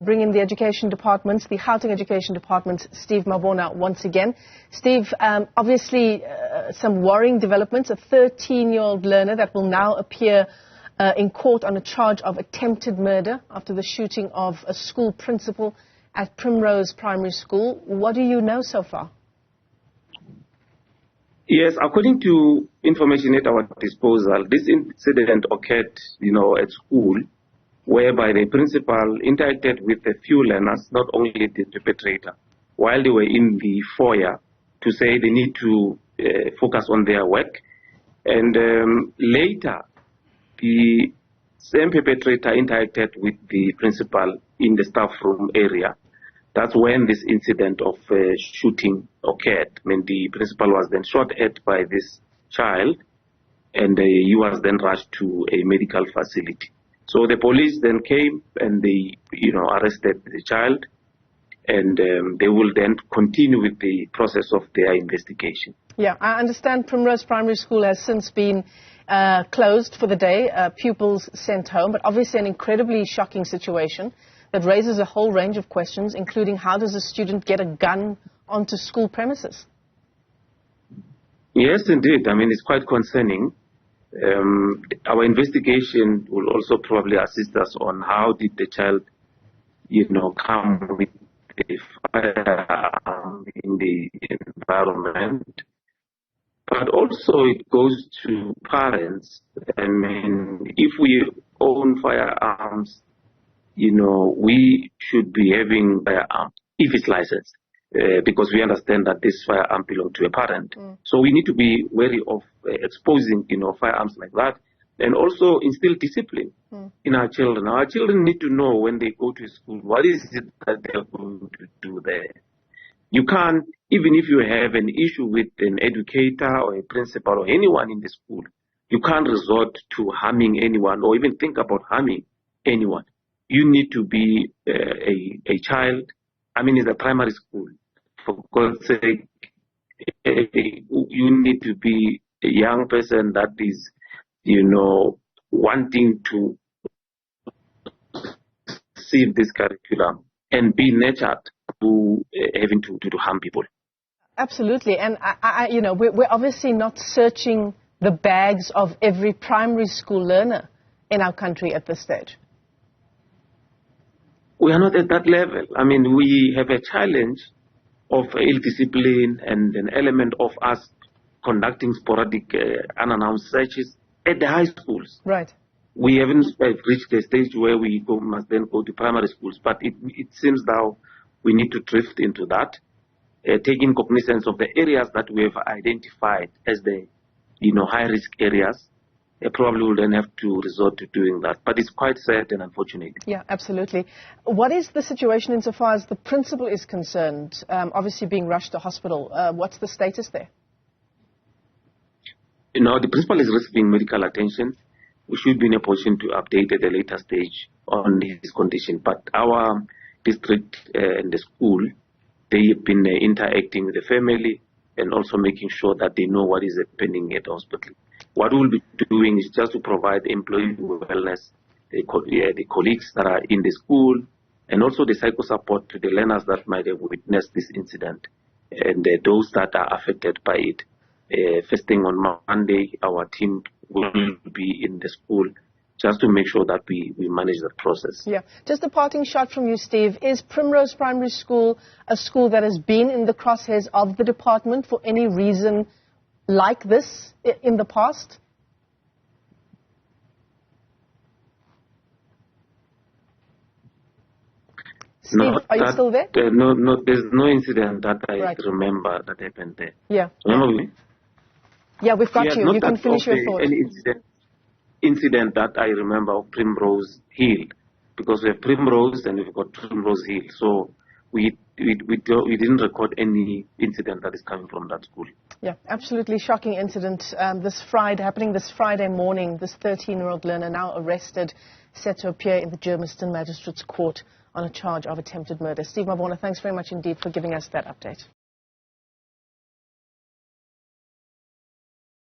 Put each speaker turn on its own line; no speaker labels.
bring in the education department, the Gauteng Education Department, Steve Mabona, once again. Steve, obviously some worrying developments. A 13-year-old learner that will now appear in court on a charge of attempted murder after the shooting of a school principal at Primrose Primary School. What do you know so far?
Yes, according to information at our disposal, this incident occurred, at school, whereby the principal interacted with a few learners, not only the perpetrator, while they were in the foyer to say they need to focus on their work. And later, the same perpetrator interacted with the principal in the staff room area. That's when this incident of shooting occurred. I mean, the principal was then shot at by this child, and he was then rushed to a medical facility. So the police then came and they, arrested the child, and they will then continue with the process of their investigation.
Yeah, I understand Primrose Primary School has since been closed for the day, pupils sent home, but obviously an incredibly shocking situation that raises a whole range of questions, including how does a student get a gun onto school premises?
Yes, indeed. I mean, it's quite concerning. Our investigation will also probably assist us on how did the child, come with a firearm in the environment. But also it goes to parents. I mean, if we own firearms, we should be having firearm if it's licensed, because we understand that this firearm belongs to a parent. So we need to be wary of exposing, firearms like that, and also instill discipline in our children. Our children need to know when they go to school, what is it that they're going to do there. You can't, even if you have an issue with an educator or a principal or anyone in the school, you can't resort to harming anyone or even think about harming anyone. You need to be a child. I mean, it's a primary school. For God's sake, you need to be a young person that is, wanting to receive this curriculum and be nurtured to having to harm people.
Absolutely. And, we're obviously not searching the bags of every primary school learner in our country at this stage.
We are not at that level. I mean, we have a challenge of ill discipline and an element of us conducting sporadic unannounced searches at the high schools.
Right.
We haven't reached the stage where we must then go to primary schools, but it seems now we need to drift into that, taking cognizance of the areas that we have identified as the high-risk areas. Probably will then have to resort to doing that. But it's quite sad and unfortunate. Yeah,
absolutely. What is the situation insofar as the principal is concerned, obviously being rushed to hospital? What's the status there?
The principal is receiving medical attention. We should be in a position to update at a later stage on his condition. But our district and the school, they have been interacting with the family and also making sure that they know what is happening at the hospital. What we'll be doing is just to provide employee wellness, the colleagues that are in the school, and also the psycho support to the learners that might have witnessed this incident, and those that are affected by it. First thing on Monday, our team will be in the school just to make sure that we manage that process.
Yeah. Just a parting shot from you, Steve. Is Primrose Primary School a school that has been in the crosshairs of the department for any reason like this in the past? Steve,
no,
are you still there?
No, there's no incident that I remember that happened there.
Yeah.
Remember me?
Yeah, we've got you. You can finish your thought.
Any incident that I remember of Primrose Hill, because we have Primrose and we've got Primrose Hill. So we didn't record any incident that is coming from that school.
Yeah, absolutely shocking incident happening this Friday morning. This 13-year-old learner now arrested, set to appear in the Germiston Magistrates Court on a charge of attempted murder. Steve Mabona, thanks very much indeed for giving us that update.